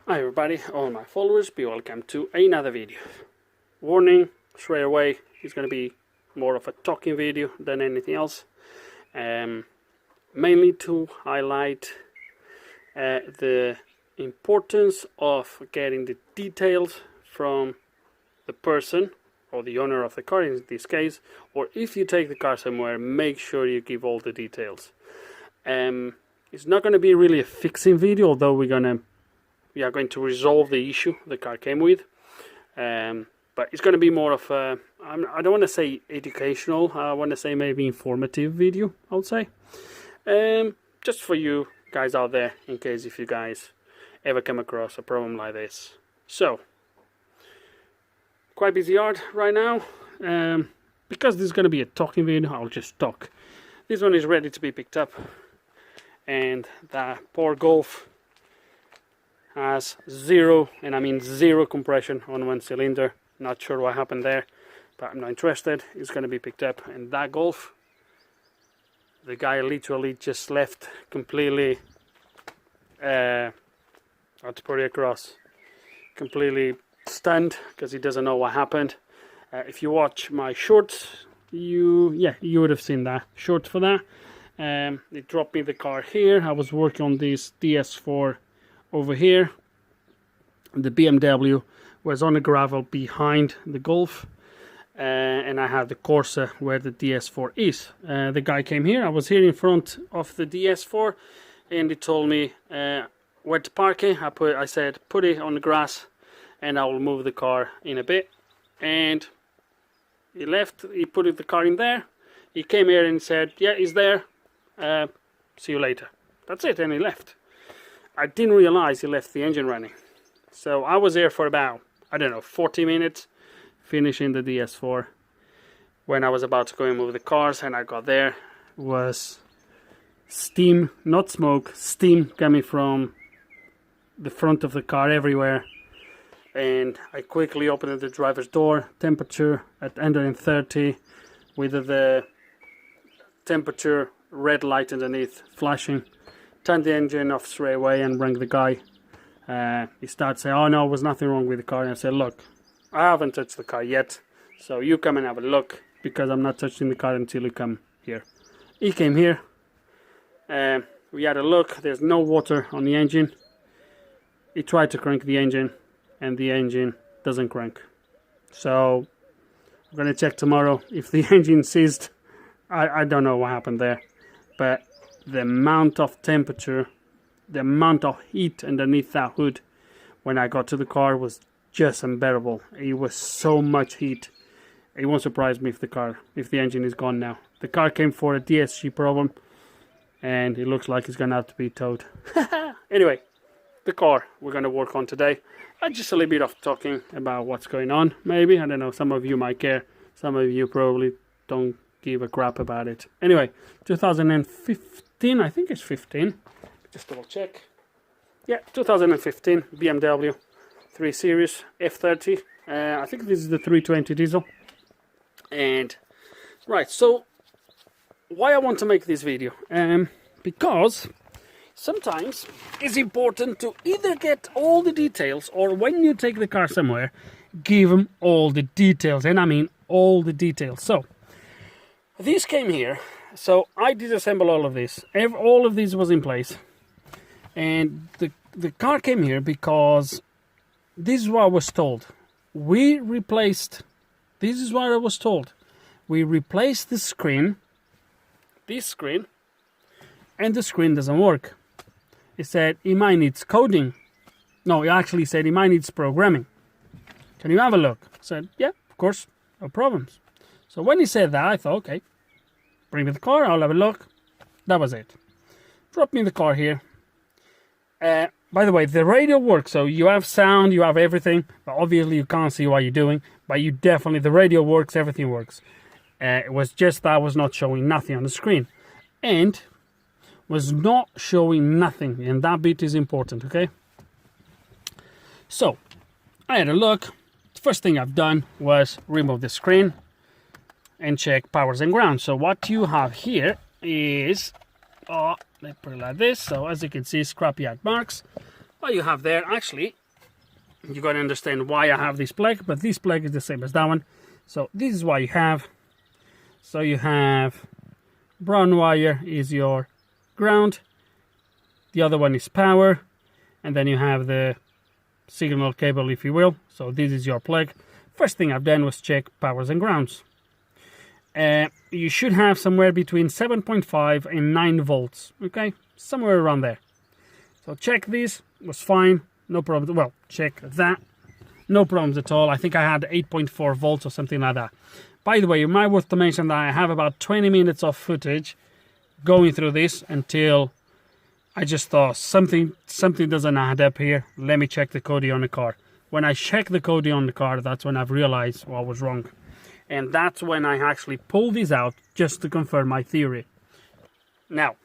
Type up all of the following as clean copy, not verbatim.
Hi everybody, all my followers, be welcome to another video. Warning, straight away, it's going to be more of a talking video than anything else. Mainly to highlight the importance of getting the details from the person or the owner of the car in this case, or if you take the car somewhere, make sure you give all the details. It's not going to be really a fixing video, although we are going to resolve the issue the car came with, but it's going to be more of a, I don't want to say educational, I want to say maybe informative video, I would say, just for you guys out there, in case if you guys ever come across a problem like this. So, quite busy hard right now, because this is going to be a talking video, I'll just talk. This one is ready to be picked up, and that poor Golf has zero, and I mean zero compression on one cylinder. Not sure what happened there, but I'm not interested. It's going to be picked up, and that Golf, the guy literally just left completely, how to put it across, completely stunned because he doesn't know what happened. If you watch my shorts, you would have seen that short for that. They dropped me the car here. I was working on this DS4 over here. The BMW was on the gravel behind the Golf, and I had the Corsa where the DS4 is. The guy came here. I was here in front of the DS4, and he told me where to park it. I said put it on the grass, and I will move the car in a bit. And he left. He put the car in there. He came here and said, "Yeah, he's there. See you later." That's it, and he left. I didn't realize he left the engine running. So I was there for about, I don't know, 40 minutes, finishing the DS4. When I was about to go and move the cars, and I got there, was steam, not smoke, steam coming from the front of the car everywhere. And I quickly opened the driver's door, temperature at 130, with the temperature red light underneath flashing. Turned the engine off straight away and rang the guy. He started saying, "Oh no, there was nothing wrong with the car." And I said, "Look, I haven't touched the car yet, so you come and have a look, because I'm not touching the car until you come here." He came here. We had a look. There's no water on the engine. He tried to crank the engine, and the engine doesn't crank. So I'm going to check tomorrow if the engine seized. I don't know what happened there, but the amount of temperature, the amount of heat underneath that hood when I got to the car was just unbearable. It was so much heat. It won't surprise me if the engine is gone now. The car came for a DSG problem, and it looks like it's going to have to be towed. Anyway, the car we're going to work on today. Just a little bit of talking about what's going on, maybe. I don't know, some of you might care. Some of you probably don't give a crap about it. Anyway, 2015, I think it's 15. Just double check. Yeah, 2015 BMW 3 Series F30. I think this is the 320 diesel. And right, so why I want to make this video? Because sometimes it's important to either get all the details, or when you take the car somewhere, give them all the details, and I mean all the details. So this came here, so I disassembled all of this. All of this was in place, and the car came here because this is what I was told. This is what I was told. We replaced the screen, this screen, and the screen doesn't work. It said it might need coding. No, it actually said it might need programming. Can you have a look? I said, yeah, of course, no problems. So when he said that, I thought, okay, bring me the car, I'll have a look. That was it. Drop me the car here. By the way, the radio works, so you have sound, you have everything, but obviously you can't see what you're doing. But you definitely, the radio works, everything works. It was just that I was not showing nothing on the screen. And was not showing nothing, and that bit is important, okay? So, I had a look. The first thing I've done was remove the screen and check powers and ground. So what you have here is, let's put it like this. So as you can see, scrapyard marks. what you have there, actually, you're going to understand why I have this plug, but this plug is the same as that one. So this is what you have. So you have brown wire is your ground, the other one is power, and then you have the signal cable, if you will. So this is your plug. First thing I've done was check powers and grounds. You should have somewhere between 7.5 and 9 volts, okay, somewhere around there. So check this, was fine, no problem. Well, check that, no problems at all. I think I had 8.4 volts or something like that. By the way, it might worth to mention that I have about 20 minutes of footage going through this until I just thought something doesn't add up here. Let me check the coding on the car. When I check the coding on the car, that's when I've realized what was wrong. And that's when I actually pulled this out just to confirm my theory. Now,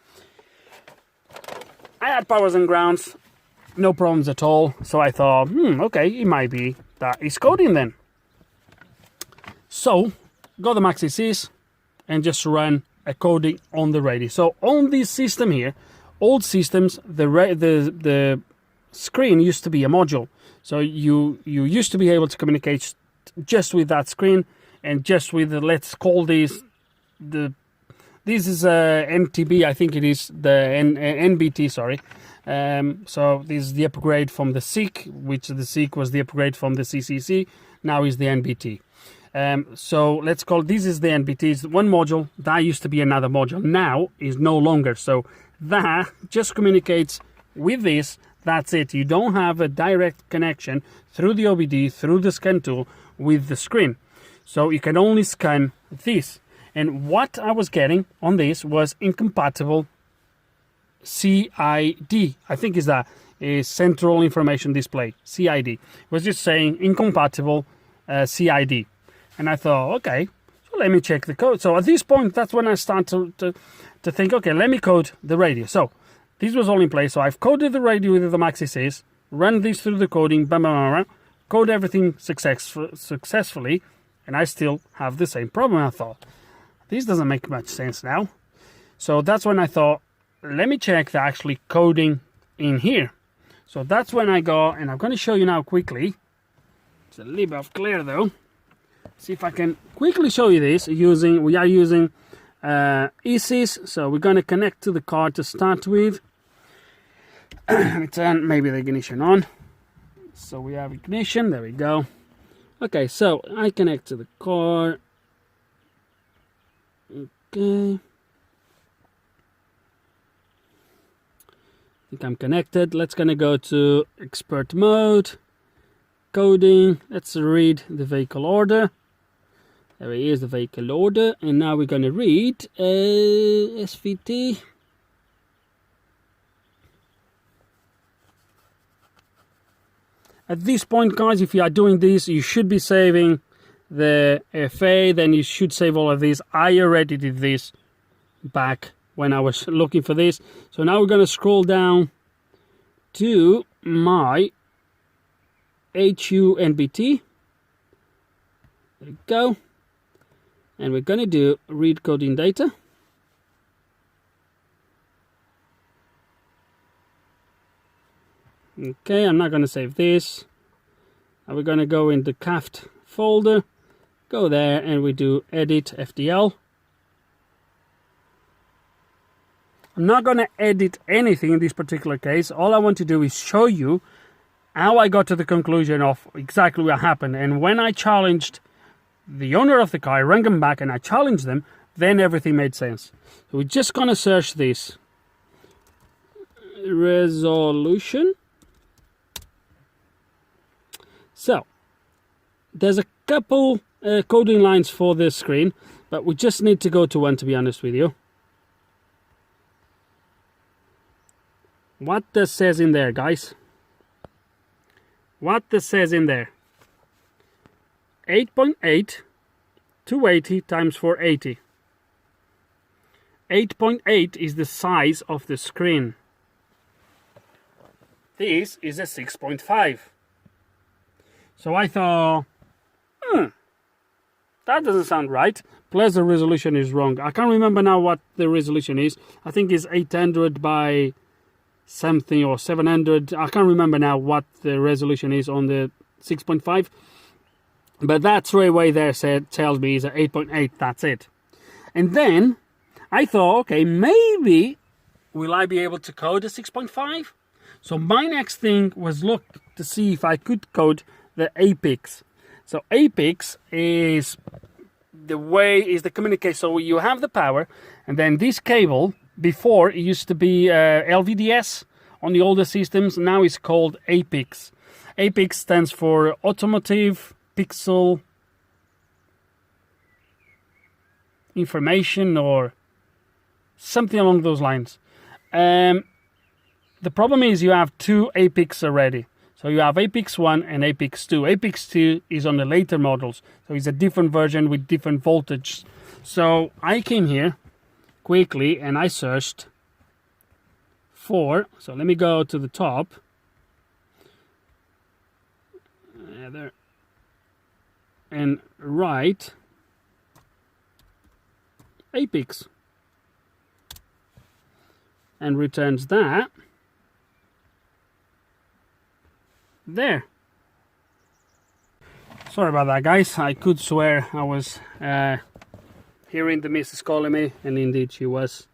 I had powers and grounds, no problems at all. So I thought, okay, it might be that it's coding then. So, got the Max e-sys and just run a coding on the radio. So on this system here, old systems, the screen used to be a module. So you used to be able to communicate just with that screen and just with the, let's call this this is a NTB, I think it is the NBT, sorry. So this is the upgrade from the SIC, which the SIC was the upgrade from the CCC. Now is the NBT. So let's call this is the NBT, it's one module. That used to be another module. Now is no longer. So that just communicates with this. That's it. You don't have a direct connection through the OBD, through the scan tool with the screen. So you can only scan this. And what I was getting on this was incompatible CID. I think is that a Central Information Display, CID. It was just saying incompatible CID. And I thought, okay, so let me check the code. So at this point, that's when I start to think, okay, let me code the radio. So this was all in place. So I've coded the radio with the Max e-sys, run this through the coding, bam, bam, bam, bam, code everything successfully, and I still have the same problem. I thought, this doesn't make much sense now. So that's when I thought, let me check the actually coding in here. So that's when I go, and I'm going to show you now quickly. It's a little bit of glare though. See if I can quickly show you this using, we are using e-sys. So we're going to connect to the car to start with. Turn maybe the ignition on. So we have ignition, there we go. Okay, so I connect to the car. Okay. I think I'm connected. Let's gonna go to expert mode, coding. Let's read the vehicle order. There it is, the vehicle order, and now we're gonna read SVT. At this point, guys, if you are doing this, you should be saving the FA, then you should save all of these. I already did this back when I was looking for this. So now we're going to scroll down to my HUNBT. There we go. And we're going to do read coding data. Okay, I'm not going to save this. And we're going to go in the CAFT folder. Go there and we do edit FDL. I'm not going to edit anything in this particular case. All I want to do is show you how I got to the conclusion of exactly what happened. And when I challenged the owner of the car, I rang them back and I challenged them, then everything made sense. So we're just going to search this. Resolution. So, there's a couple coding lines for this screen, but we just need to go to one, to be honest with you. What this says in there, guys? What this says in there? 8.8, 280 times 480. 8.8 is the size of the screen. This is a 6.5. So I thought, that doesn't sound right. Plus the resolution is wrong. I can't remember now what the resolution is. I think it's 800 by something or 700. I can't remember now what the resolution is on the 6.5, but that straight away there tells me is 8.8. That's it. And then I thought, okay, maybe will I be able to code a 6.5? So my next thing was look to see if I could code the APIX. So APIX is the communication. So you have the power, and then this cable, before it used to be LVDS on the older systems, now it's called APIX. APIX stands for Automotive Pixel Information or something along those lines. The problem is you have two APIX already. So you have APIX 1 and APIX 2. APIX 2 is on the later models. So it's a different version with different voltage. So I came here quickly and I searched for, so let me go to the top. There. And write APIX. And returns that. There. Sorry about that, guys. I could swear I was hearing the missus calling me, and indeed she was.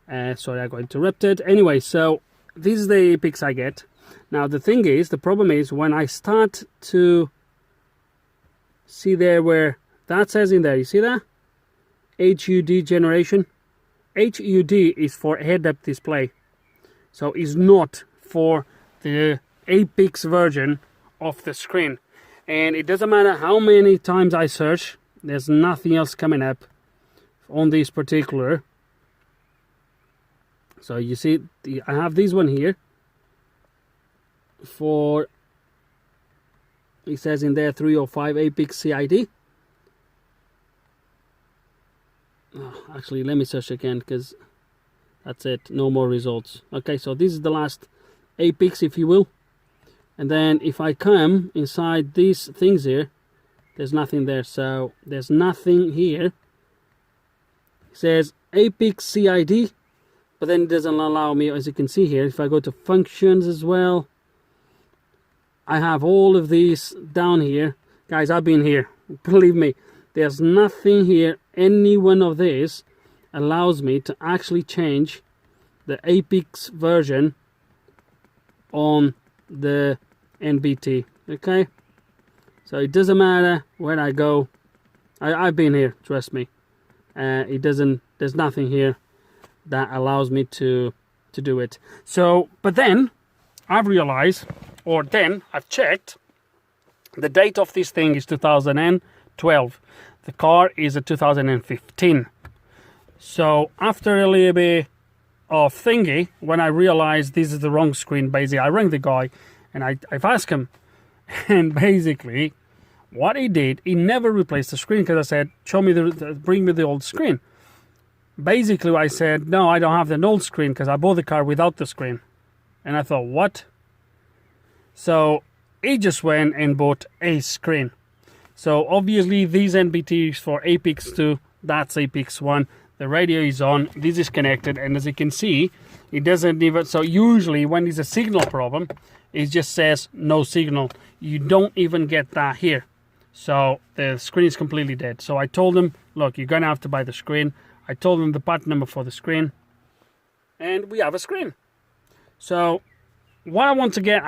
Sorry, I got interrupted. Anyway, so this is the APIX I get. Now the thing is, the problem is when I start to see there where that says in there, you see that? HUD generation. HUD is for head-up display. So it's not for the APIX version of the screen. And it doesn't matter how many times I search, there's nothing else coming up on this particular. So you see, I have this one here for, it says in there 305 APIX CID. Oh, actually, let me search again because that's it, no more results. Okay, so this is the last APIX, if you will. And then if I come inside these things here, there's nothing there. So there's nothing here. It says APIX CID, but then it doesn't allow me, as you can see here, if I go to functions as well, I have all of these down here. Guys, I've been here. Believe me, there's nothing here. Any one of these allows me to actually change the APIX version on the NBT. Okay, so it doesn't matter where I go. I've been here, trust me. There's nothing here that allows me to do it. So, but then I've realized, or then I've checked, the date of this thing is 2012. The car is a 2015. So after a little bit of thingy, when I realized this is the wrong screen, basically I rang the guy and I've asked him, and basically what he did, he never replaced the screen, because I said, show me bring me the old screen. Basically I said, no, I don't have an old screen because I bought the car without the screen. And I thought, what? So he just went and bought a screen. So obviously these NBTs for APIX 2, that's APIX 1. The radio is on, this is connected, and as you can see, it doesn't even, so usually when there's a signal problem, it just says no signal. You don't even get that here. So the screen is completely dead. So I told him, look, you're gonna have to buy the screen. I told him the part number for the screen, and we have a screen. So what I want to get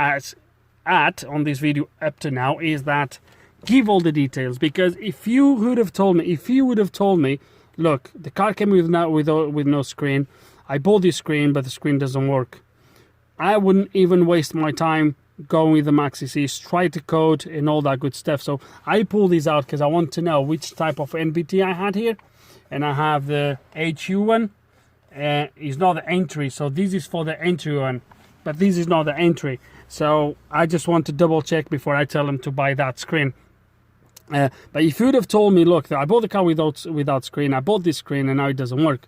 at on this video up to now is that give all the details, because if you would have told me, look, the car came with no screen, I bought this screen but the screen doesn't work, I wouldn't even waste my time going with the Max e-sys, try to code and all that good stuff. So I pulled these out because I want to know which type of NBT I had here. And I have the HU one, it's not the entry, so this is for the entry one, but this is not the entry. So I just want to double check before I tell them to buy that screen. But if you would have told me, look, I bought the car without screen, I bought this screen and now it doesn't work,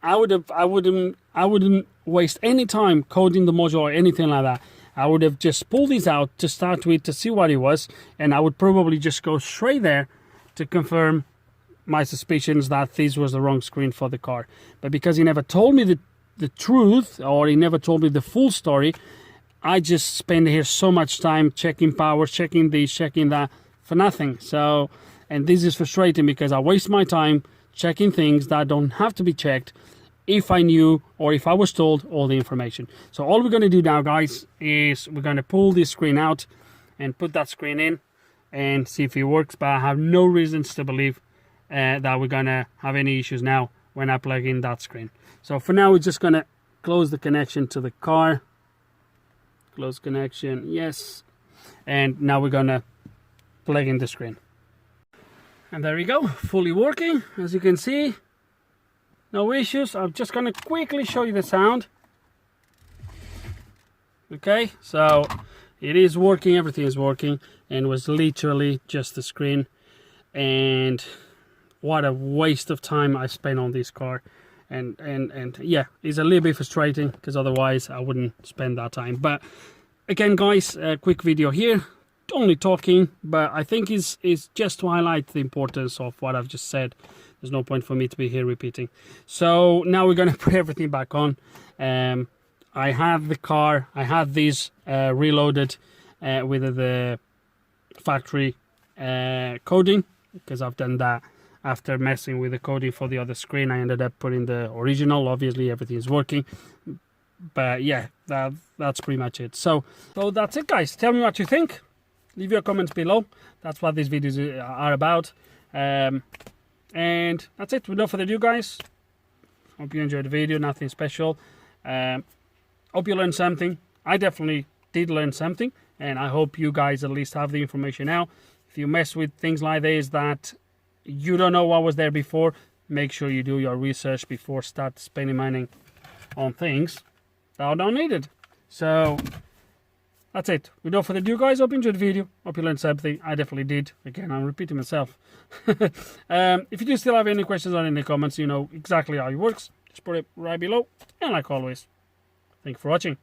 I wouldn't waste any time coding the module or anything like that. I would have just pulled these out to start with to see what it was, and I would probably just go straight there to confirm my suspicions that this was the wrong screen for the car. But because he never told me the truth, or he never told me the full story. I just spend here so much time checking power, checking this, checking that, for nothing. So, and this is frustrating because I waste my time checking things that don't have to be checked if I knew or if I was told all the information. So all we're going to do now, guys, is we're going to pull this screen out and put that screen in and see if it works. But I have no reasons to believe that we're going to have any issues now when I plug in that screen. So for now, we're just going to close the connection to the car. Close connection, yes. And now we're going to plug in the screen. And there we go, fully working, as you can see. No issues. I'm just going to quickly show you the sound. Okay, so it is working, everything is working, and it was literally just the screen. And what a waste of time I spent on this car. And yeah, it's a little bit frustrating because otherwise I wouldn't spend that time. But again, guys, a quick video here, only talking, but I think it's just to highlight the importance of what I've just said. There's no point for me to be here repeating. So now we're going to put everything back on. I had the car, I had these reloaded with the factory coding, because I've done that after messing with the coding for the other screen. I ended up putting the original. Obviously everything is working, but yeah, that's pretty much it. So that's it, guys. Tell me what you think, leave your comments below. That's what these videos are about. And that's it. Without further ado, guys, hope you enjoyed the video. Nothing special. Hope you learned something. I definitely did learn something, and I hope you guys at least have the information now. If you mess with things like this that you don't know what was there before, make sure you do your research before start spending money on things that are not needed. So that's it. Without further ado, guys, hope you enjoyed the video. Hope you learned something. I definitely did. Again, I'm repeating myself. If you do still have any questions or any comments, you know exactly how it works. Just put it right below. And like always, thank you for watching.